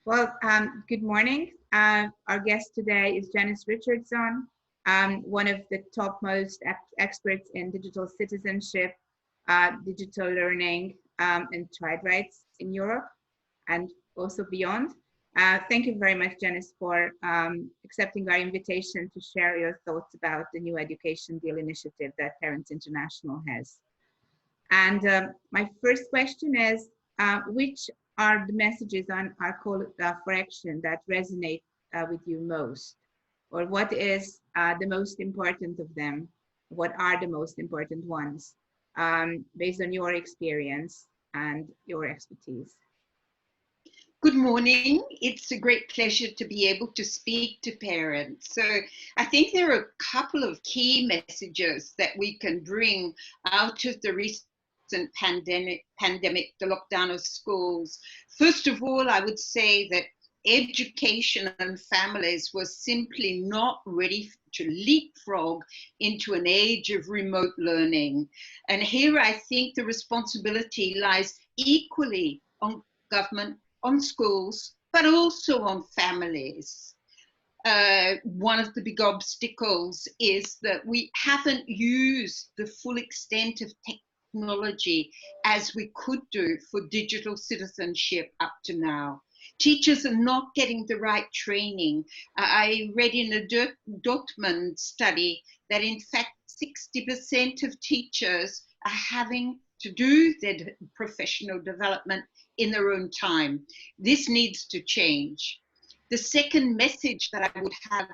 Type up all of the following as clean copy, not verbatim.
Good morning. Our guest today is Janice Richardson, one of the topmost experts in digital citizenship, digital learning, and child rights in Europe and also beyond. Thank you very much, Janice, for accepting our invitation to share your thoughts about the new education deal initiative that Parents International has. And my first question is, which are the messages on our call for action that resonate with you most? Or what is the most important of them? What are the most important ones based on your experience and your expertise? Good morning. It's a great pleasure to be able to speak to parents. So I think there are a couple of key messages that we can bring out of the recent pandemic, the lockdown of schools. First of all, I would say that education and families were simply not ready to leapfrog into an age of remote learning. And here I think the responsibility lies equally on government, on schools, but also on families. One of the big obstacles is that we haven't used the full extent of technology as we could do for digital citizenship up to now. Teachers are not getting the right training. I read in a Dortmund study that in fact 60% of teachers are having to do their professional development in their own time. This needs to change. The second message that I would have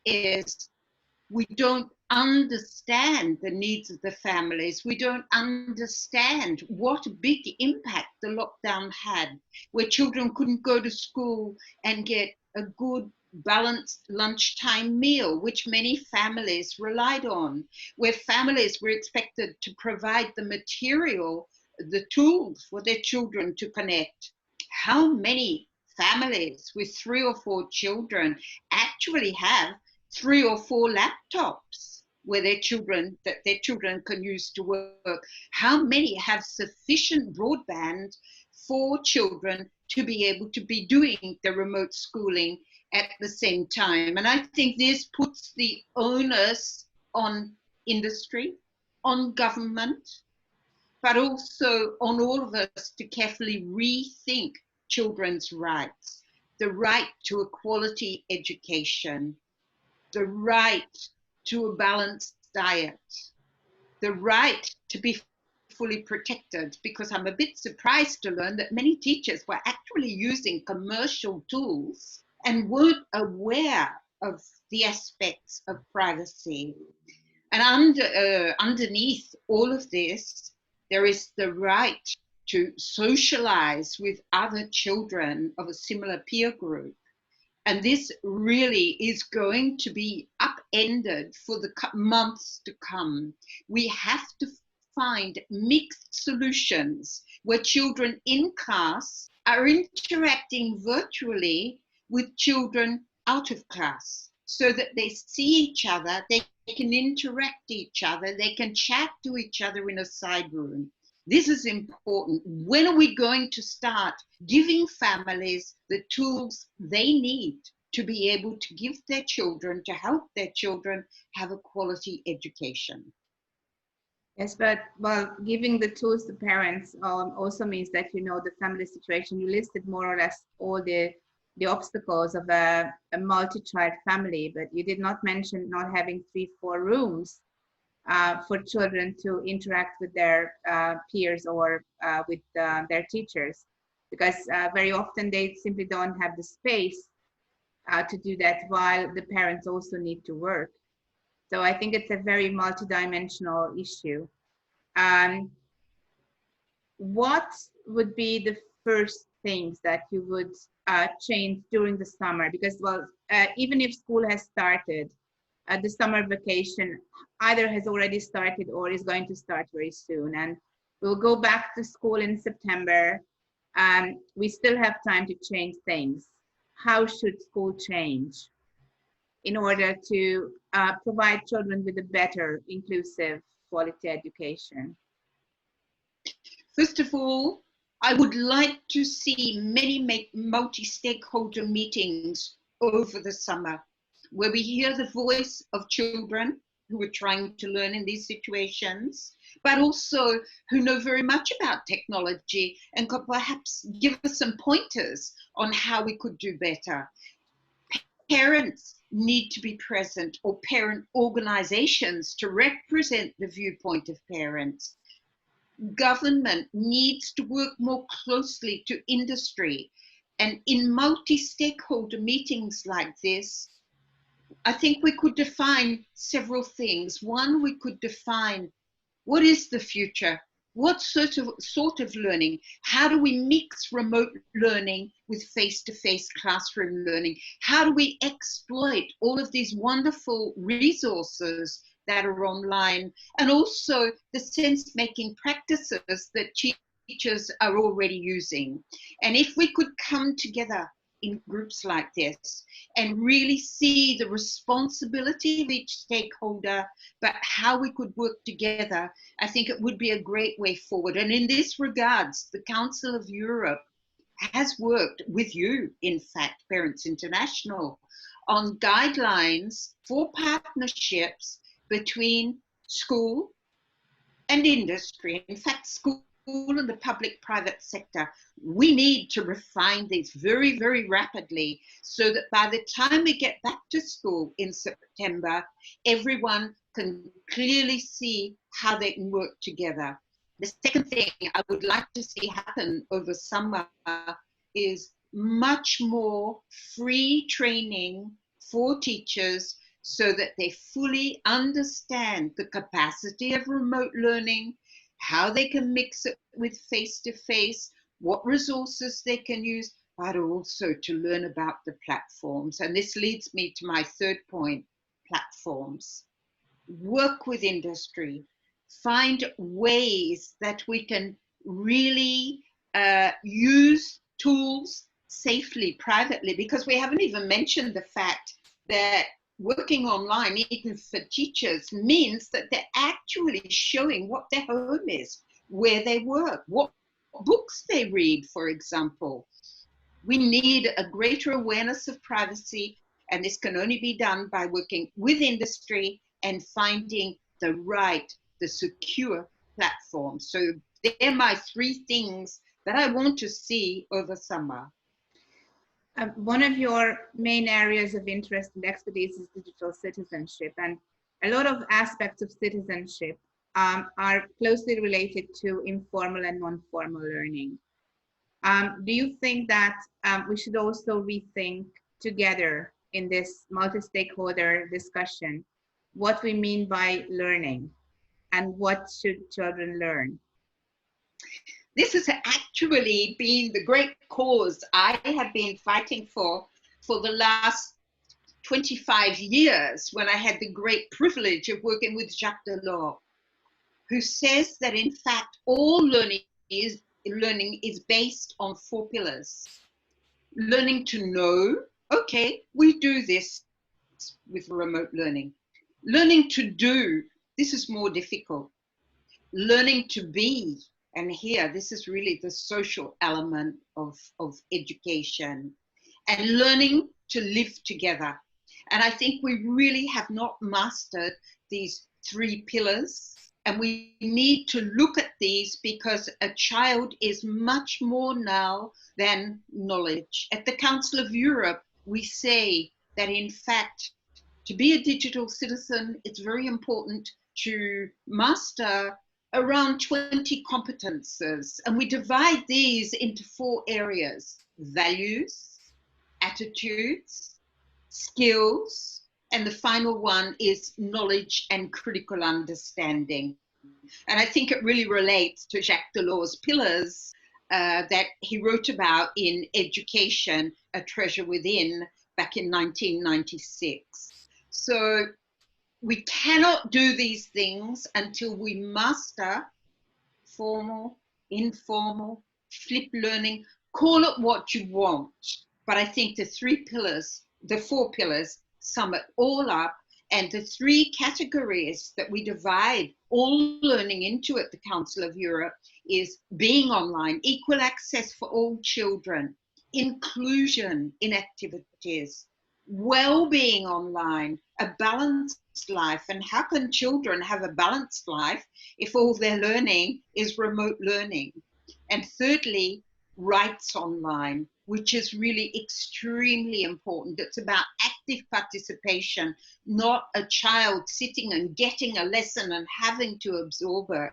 is we don't understand the needs of the families. We don't understand what a big impact the lockdown had, where children couldn't go to school and get a good balanced lunchtime meal, which many families relied on, where families were expected to provide the material, the tools for their children to connect. How many families with 3 or 4 children actually have 3 or 4 laptops where their children can use to work? How many have sufficient broadband for children to be able to be doing the remote schooling at the same time? And I think this puts the onus on industry, on government, but also on all of us to carefully rethink children's rights, the right to a quality education, the right to a balanced diet, the right to be fully protected, because I'm a bit surprised to learn that many teachers were actually using commercial tools and weren't aware of the aspects of privacy. And underneath all of this, there is the right to socialize with other children of a similar peer group. And this really is going to be upended for the months to come. We have to find mixed solutions where children in class are interacting virtually with children out of class, so that they see each other, they can interact each other, they can chat to each other in a side room. This is important. When are we going to start giving families the tools they need to be able to give their children, to help their children have a quality education? Yes, but well, giving the tools to parents also means that you know the family situation. You listed more or less all the obstacles of a multi-child family, but you did not mention not having 3-4 rooms for children to interact with their peers or with their teachers, because very often they simply don't have the space to do that while the parents also need to work. So I think it's a very multidimensional issue. What would be the first things that you would change during the summer? Because, well, even if school has started, the summer vacation either has already started or is going to start very soon. And we'll go back to school in September. We still have time to change things. How should school change in order to provide children with a better, inclusive, quality education? First of all, I would like to see many multi-stakeholder meetings over the summer where we hear the voice of children who are trying to learn in these situations, but also who know very much about technology and could perhaps give us some pointers on how we could do better. Parents need to be present, or parent organizations to represent the viewpoint of parents. Government needs to work more closely to industry. And in multi-stakeholder meetings like this, I think we could define several things. One, we could define what is the future? What sort of learning? How do we mix remote learning with face-to-face classroom learning? How do we exploit all of these wonderful resources that are online, and also the sense-making practices that teachers are already using? And if we could come together in groups like this and really see the responsibility of each stakeholder, but how we could work together, I think it would be a great way forward. And in this regards, the Council of Europe has worked with you, in fact, Parents International, on guidelines for partnerships between school and industry. In fact, school and the public-private sector, we need to refine these very, very rapidly so that by the time we get back to school in September, everyone can clearly see how they can work together. The second thing I would like to see happen over summer is much more free training for teachers so that they fully understand the capacity of remote learning, how they can mix it with face-to-face, what resources they can use, but also to learn about the platforms. And this leads me to my third point, platforms. Work with industry, find ways that we can really use tools safely, privately, because we haven't even mentioned the fact that working online, even for teachers, means that they're actually showing what their home is, where they work, what books they read, for example. We need a greater awareness of privacy, and this can only be done by working with industry and finding the secure platform. So they're my three things that I want to see over summer. One of your main areas of interest and expertise is digital citizenship, and a lot of aspects of citizenship are closely related to informal and non-formal learning. Do you think that we should also rethink together in this multi-stakeholder discussion what we mean by learning and what should children learn? This has actually been the great cause I have been fighting for the last 25 years, when I had the great privilege of working with Jacques Delors, who says that in fact all learning is based on 4 pillars. Learning to know, okay, we do this with remote learning. Learning to do, this is more difficult. Learning to be, and here, this is really the social element of education, and learning to live together. And I think we really have not mastered these 3 pillars, and we need to look at these because a child is much more now than knowledge. At the Council of Europe, we say that in fact, to be a digital citizen, it's very important to master around 20 competences, and we divide these into 4 areas: values, attitudes, skills, and the final one is knowledge and critical understanding. And I think it really relates to Jacques Delors' pillars that he wrote about in Education, A Treasure Within, back in 1996. So we cannot do these things until we master formal, informal, flip learning, call it what you want. But I think the 3 pillars, the 4 pillars, sum it all up, and the 3 categories that we divide all learning into at the Council of Europe is being online, equal access for all children, inclusion in activities, well-being online, a balanced life. And how can children have a balanced life if all their learning is remote learning? And thirdly, rights online, which is really extremely important. It's about active participation, not a child sitting and getting a lesson and having to absorb it.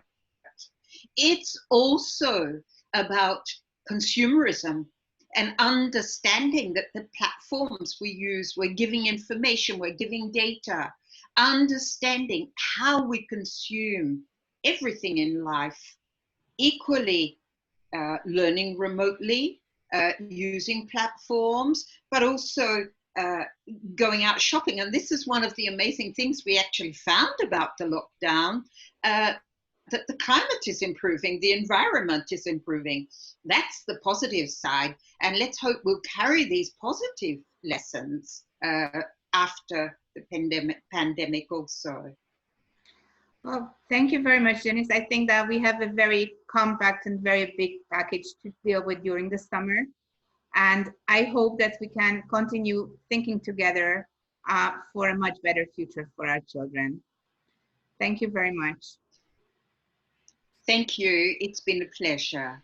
It's also about consumerism and understanding that the platforms we use, we're giving information, we're giving data, understanding how we consume everything in life, equally learning remotely, using platforms, but also going out shopping. And this is one of the amazing things we actually found about the lockdown, that the climate is improving, the environment is improving. That's the positive side. And let's hope we'll carry these positive lessons after the pandemic also. Well, thank you very much, Janice. I think that we have a very compact and very big package to deal with during the summer. And I hope that we can continue thinking together for a much better future for our children. Thank you very much. Thank you. It's been a pleasure.